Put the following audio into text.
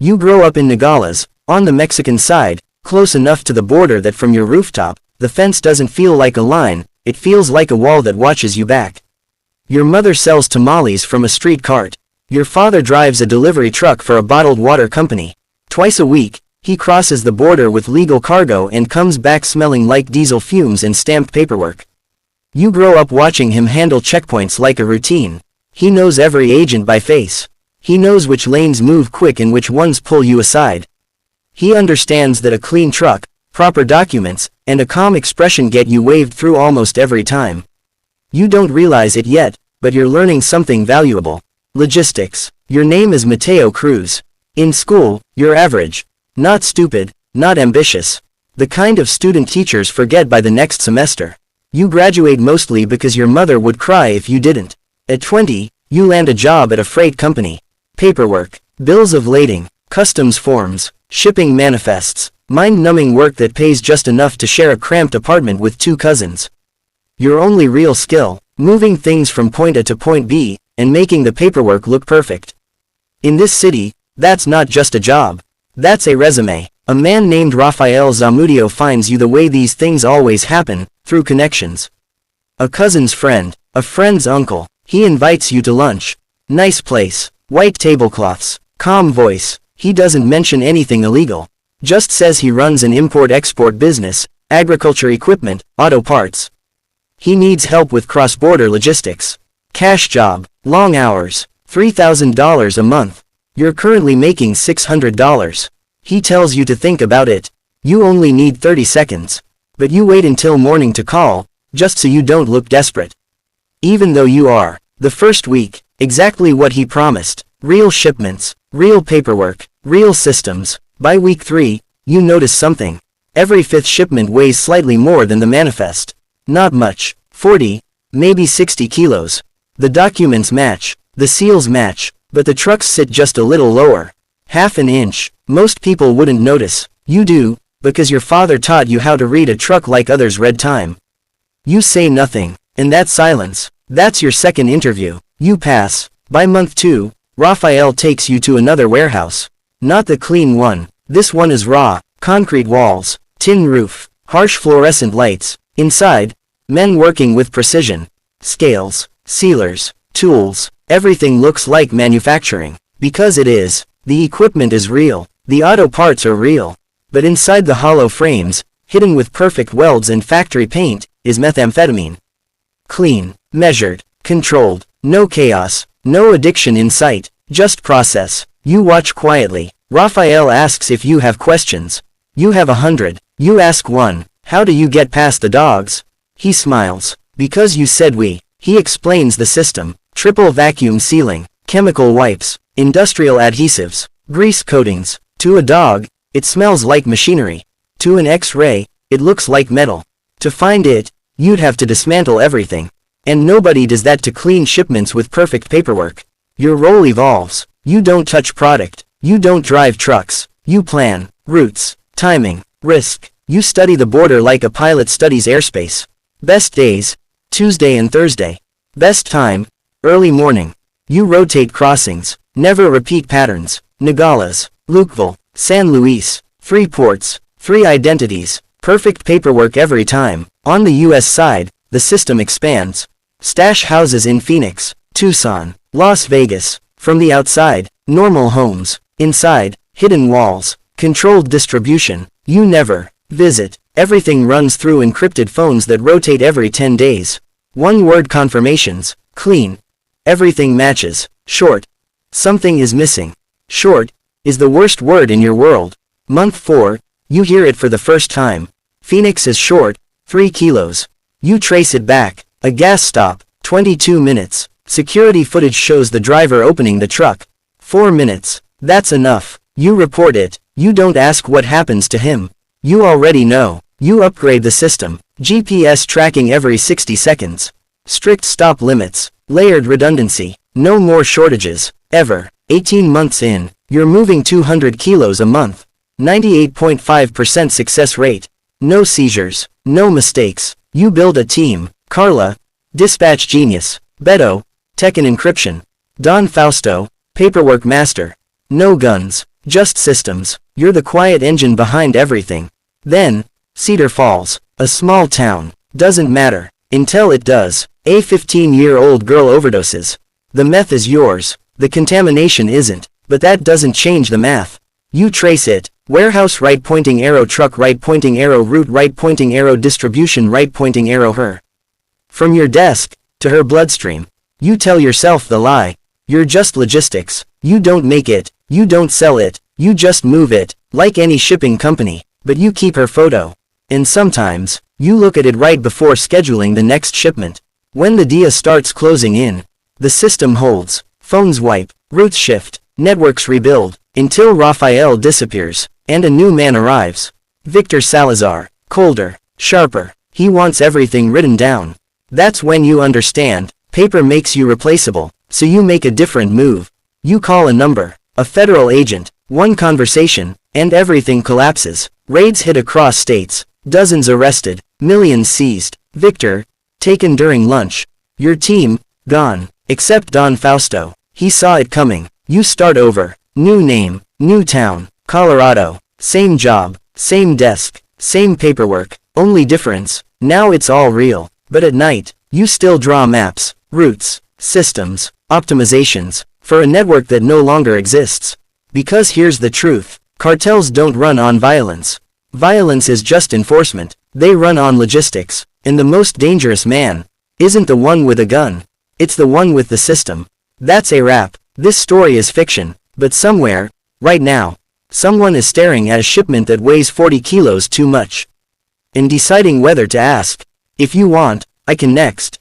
You grow up in Nogales, on the Mexican side, close enough to the border that from your rooftop, the fence doesn't feel like a line, it feels like a wall that watches you back. Your mother sells tamales from a street cart. Your father drives a delivery truck for a bottled water company. Twice a week, he crosses the border with legal cargo and comes back smelling like diesel fumes and stamped paperwork. You grow up watching him handle checkpoints like a routine. He knows every agent by face. He knows which lanes move quick and which ones pull you aside. He understands that a clean truck, proper documents, and a calm expression get you waved through almost every time. You don't realize it yet, but you're learning something valuable. Logistics. Your name is Mateo Cruz. In school, you're average. Not stupid, not ambitious. The kind of student teachers forget by the next semester. You graduate mostly because your mother would cry if you didn't. At 20, you land a job at a freight company. Paperwork, bills of lading, customs forms, shipping manifests, mind-numbing work that pays just enough to share a cramped apartment with 2 cousins. Your only real skill, moving things from point A to point B, and making the paperwork look perfect. In this city, that's not just a job. That's a resume. A man named Rafael Zamudio finds you the way these things always happen, through connections. A cousin's friend, a friend's uncle, he invites you to lunch. Nice place, white tablecloths, calm voice, he doesn't mention anything illegal. Just says he runs an import-export business, agriculture equipment, auto parts. He needs help with cross-border logistics. Cash job, long hours, $3,000 a month. You're currently making $600. He tells you to think about it. You only need 30 seconds. But you wait until morning to call, just so you don't look desperate. Even though you are. The first week, exactly what he promised. Real shipments, real paperwork, real systems. By week 3, you notice something. Every 5th shipment weighs slightly more than the manifest. Not much, 40, maybe 60 kilos. The documents match, the seals match, but the trucks sit just a little lower. Half an inch. Most people wouldn't notice. You do, because your father taught you how to read a truck like others read time. You say nothing, and that silence, that's your second interview. You pass. By month 2, Rafael takes you to another warehouse. Not the clean one. This one is raw, concrete walls, tin roof, harsh fluorescent lights. Inside, men working with precision. Scales, sealers, tools, everything looks like manufacturing. Because it is. The equipment is real. The auto parts are real. But inside the hollow frames, hidden with perfect welds and factory paint, is methamphetamine. Clean, measured, controlled, no chaos, no addiction in sight, just process. You watch quietly. Rafael asks if you have questions. You have 100. You ask one, how do you get past the dogs? He smiles. Because you said we. He explains the system. Triple vacuum sealing, chemical wipes, industrial adhesives, grease coatings. To a dog, it smells like machinery. To an X-ray, it looks like metal. To find it, you'd have to dismantle everything. And nobody does that to clean shipments with perfect paperwork. Your role evolves. You don't touch product. You don't drive trucks. You plan, routes, timing, risk. You study the border like a pilot studies airspace. Best days, Tuesday and Thursday. Best time, early morning. You rotate crossings. Never repeat patterns. Nogales, Lukeville, San Luis. 3 ports, 3 identities. Perfect paperwork every time. On the US side, the system expands. Stash houses in Phoenix, Tucson, Las Vegas. From the outside, normal homes. Inside, hidden walls. Controlled distribution. You never visit. Everything runs through encrypted phones that rotate every 10 days. One-word confirmations. Clean. Everything matches. Short. Something is missing. Short is the worst word in your world. Month 4, you hear it for the first time. Phoenix is short, 3 kilos. You trace it back. A gas stop, 22 minutes. Security footage shows the driver opening the truck. 4 minutes. That's enough. You report it. You don't ask what happens to him. You already know. You upgrade the system. GPS tracking every 60 seconds. Strict stop limits. Layered redundancy. No more shortages. Ever. 18 months in. You're moving 200 kilos a month. 98.5% success rate. No seizures. No mistakes. You build a team. Carla. Dispatch genius. Beto. Tech and encryption. Don Fausto. Paperwork master. No guns. Just systems. You're the quiet engine behind everything. Then, Cedar Falls. A small town. Doesn't matter. Until it does. A 15-year-old girl overdoses. The meth is yours. The contamination isn't. But that doesn't change the math. You trace it. Warehouse right pointing arrow, truck right pointing arrow, route right pointing arrow, distribution right pointing arrow, her. From your desk to her bloodstream. You tell yourself the lie. You're just logistics. You don't make it. You don't sell it. You just move it, like any shipping company. But you keep her photo. And sometimes, you look at it right before scheduling the next shipment. When the dia starts closing in, the system holds. Phones wipe. Routes shift. Networks rebuild. Until Raphael disappears, and a new man arrives. Victor Salazar. Colder. Sharper. He wants everything written down. That's when you understand. Paper makes you replaceable, so you make a different move. You call a number, a federal agent, one conversation, and everything collapses. Raids hit across states, dozens arrested, millions seized. Victor, taken during lunch. Your team, gone, except Don Fausto. He saw it coming. You start over. New name, new town, Colorado. Same job, same desk, same paperwork. Only difference, now it's all real. But at night, you still draw maps, routes, systems, optimizations, for a network that no longer exists. Because here's the truth, cartels don't run on violence. Violence is just enforcement. They run on logistics. And the most dangerous man isn't the one with a gun. It's the one with the system. That's a wrap. This story is fiction, but somewhere, right now, someone is staring at a shipment that weighs 40 kilos too much. And deciding whether to ask. If you want, I can next.